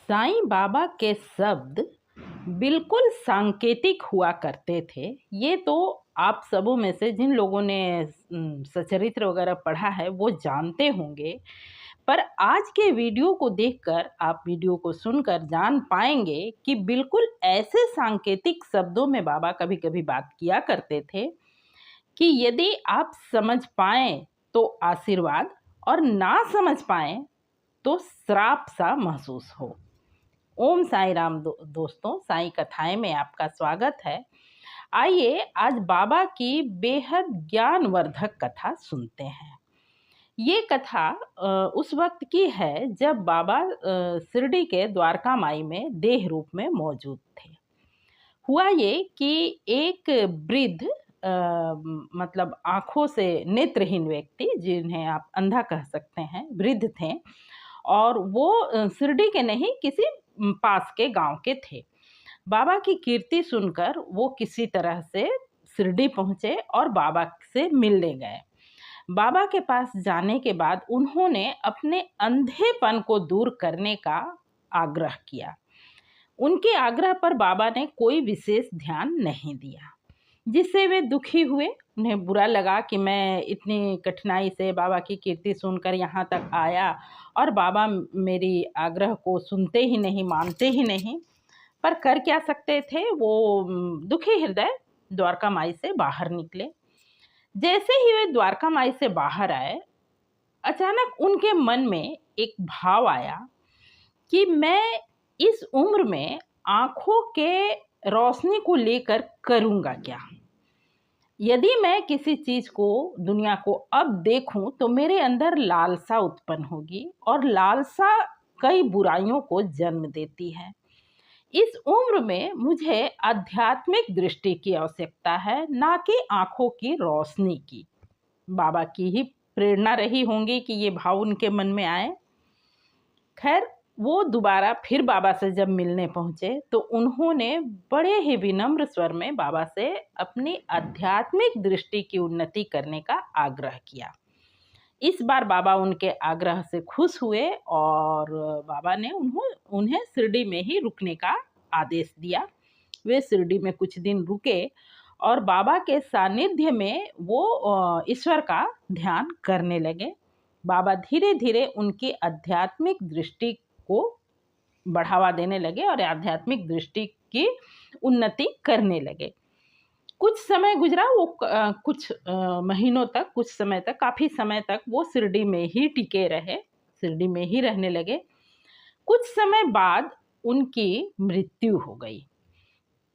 साईं बाबा के शब्द बिल्कुल सांकेतिक हुआ करते थे। ये तो आप सबों में से जिन लोगों ने सचरित्र वगैरह पढ़ा है वो जानते होंगे। पर आज के वीडियो को देखकर आप वीडियो को सुनकर जान पाएंगे कि बिल्कुल ऐसे सांकेतिक शब्दों में बाबा कभी-कभी बात किया करते थे कि यदि आप समझ पाएं तो आशीर्वाद और ना समझ पाएं तो श्राप सा महसूस हो। ओम साई राम। दोस्तों, साईं कथाएं में आपका स्वागत है। आइए आज बाबा की बेहद ज्ञानवर्धक कथा सुनते हैं। ये कथा उस वक्त की है जब बाबा शिरडी के द्वारका माई में देह रूप में मौजूद थे। हुआ ये कि एक वृद्ध मतलब आँखों से नेत्रहीन व्यक्ति, जिन्हें आप अंधा कह सकते हैं, वृद्ध थे और वो शिरडी के नहीं किसी पास के गांव के थे। बाबा की कीर्ति सुनकर वो किसी तरह से शिरडी पहुंचे और बाबा से मिलने गए। बाबा के पास जाने के बाद उन्होंने अपने अंधेपन को दूर करने का आग्रह किया। उनके आग्रह पर बाबा ने कोई विशेष ध्यान नहीं दिया, जिससे वे दुखी हुए। उन्हें बुरा लगा कि मैं इतनी कठिनाई से बाबा की कीर्ति सुनकर यहाँ तक आया और बाबा मेरी आग्रह को सुनते ही नहीं, मानते ही नहीं। पर कर क्या सकते थे, वो दुखी हृदय द्वारका माई से बाहर निकले। जैसे ही वे द्वारका माई से बाहर आए, अचानक उनके मन में एक भाव आया कि मैं इस उम्र में आँखों के रोशनी को लेकर करूँगा क्या। यदि मैं किसी चीज़ को, दुनिया को अब देखूं तो मेरे अंदर लालसा उत्पन्न होगी और लालसा कई बुराइयों को जन्म देती है। इस उम्र में मुझे आध्यात्मिक दृष्टि की आवश्यकता है, ना कि आँखों की रोशनी की। बाबा की ही प्रेरणा रही होंगी कि ये भाव उनके मन में आए। खैर, वो दोबारा फिर बाबा से जब मिलने पहुंचे तो उन्होंने बड़े ही विनम्र स्वर में बाबा से अपनी आध्यात्मिक दृष्टि की उन्नति करने का आग्रह किया। इस बार बाबा उनके आग्रह से खुश हुए और बाबा ने उन्हें शिरडी में ही रुकने का आदेश दिया। वे शिरडी में कुछ दिन रुके और बाबा के सानिध्य में वो ईश्वर का ध्यान करने लगे। बाबा धीरे धीरे उनकी आध्यात्मिक दृष्टि को बढ़ावा देने लगे और आध्यात्मिक दृष्टि की उन्नति करने लगे। कुछ समय गुजरा, वो कुछ महीनों तक, कुछ समय तक, काफ़ी समय तक वो शिरडी में ही टिके रहे, शिरडी में ही रहने लगे। कुछ समय बाद उनकी मृत्यु हो गई।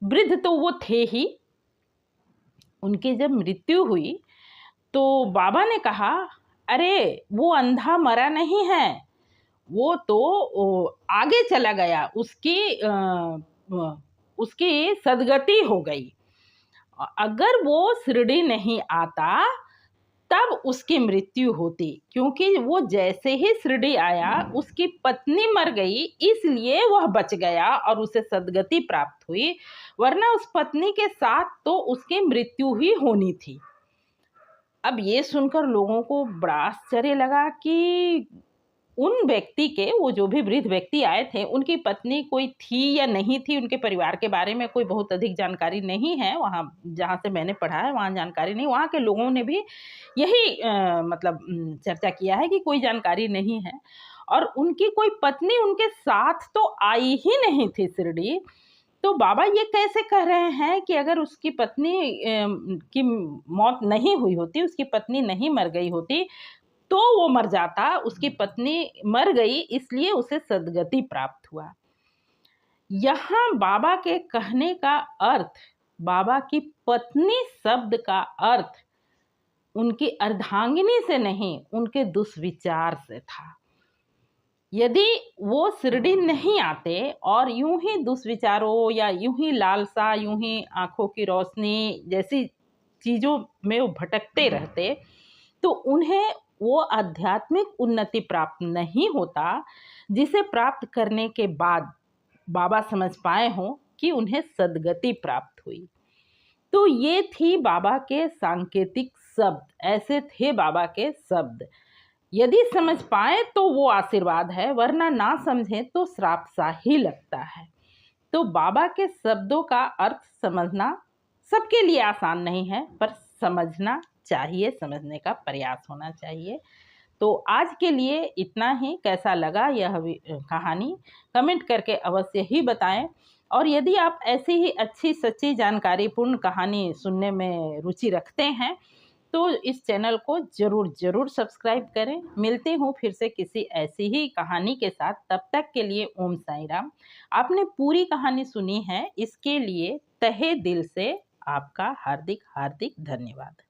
वृद्ध तो वो थे ही। उनकी जब मृत्यु हुई तो बाबा ने कहा, अरे वो अंधा मरा नहीं है, वो तो आगे चला गया, उसकी सदगति हो गई। अगर वो शिरडी नहीं आता तब उसकी मृत्यु होती, क्योंकि वो जैसे ही शिरडी आया उसकी पत्नी मर गई, इसलिए वह बच गया और उसे सदगति प्राप्त हुई, वरना उस पत्नी के साथ तो उसकी मृत्यु ही होनी थी। अब ये सुनकर लोगों को बड़ा आश्चर्य लगा कि उन व्यक्ति के, वो जो भी वृद्ध व्यक्ति आए थे, उनकी पत्नी कोई थी या नहीं थी, उनके परिवार के बारे में कोई बहुत अधिक जानकारी नहीं है। वहाँ जहाँ से मैंने पढ़ा है वहाँ जानकारी नहीं। वहाँ के लोगों ने भी यही चर्चा किया है कि कोई जानकारी नहीं है और उनकी कोई पत्नी उनके साथ तो आई ही नहीं थी शिरडी। तो बाबा ये कैसे कह रहे हैं कि अगर उसकी पत्नी की मौत नहीं हुई होती, उसकी पत्नी नहीं मर गई होती तो वो मर जाता, उसकी पत्नी मर गई इसलिए उसे सदगति प्राप्त हुआ। यहाँ बाबा के कहने का अर्थ, बाबा की पत्नी शब्द का अर्थ उनकी अर्धांगिनी से नहीं, उनके दुष्विचार से था। यदि वो शिरडी नहीं आते और यूं ही दुष्विचारों या यूं ही लालसा, यूं ही आंखों की रोशनी जैसी चीज़ों में वो भटकते रहते तो उन्हें वो आध्यात्मिक उन्नति प्राप्त नहीं होता, जिसे प्राप्त करने के बाद बाबा समझ पाए हों कि उन्हें सदगति प्राप्त हुई। तो ये थी बाबा के सांकेतिक शब्द, ऐसे थे बाबा के शब्द यदि समझ पाए तो वो आशीर्वाद है, वरना ना समझे तो श्राप सा ही लगता है। तो बाबा के शब्दों का अर्थ समझना सबके लिए आसान नहीं है, पर समझना चाहिए, समझने का प्रयास होना चाहिए। तो आज के लिए इतना ही। कैसा लगा यह कहानी कमेंट करके अवश्य ही बताएं। और यदि आप ऐसी ही अच्छी सच्ची जानकारीपूर्ण कहानी सुनने में रुचि रखते हैं तो इस चैनल को ज़रूर ज़रूर सब्सक्राइब करें। मिलते हूँ फिर से किसी ऐसी ही कहानी के साथ। तब तक के लिए ओम साई राम। आपने पूरी कहानी सुनी है, इसके लिए तहे दिल से आपका हार्दिक हार्दिक धन्यवाद।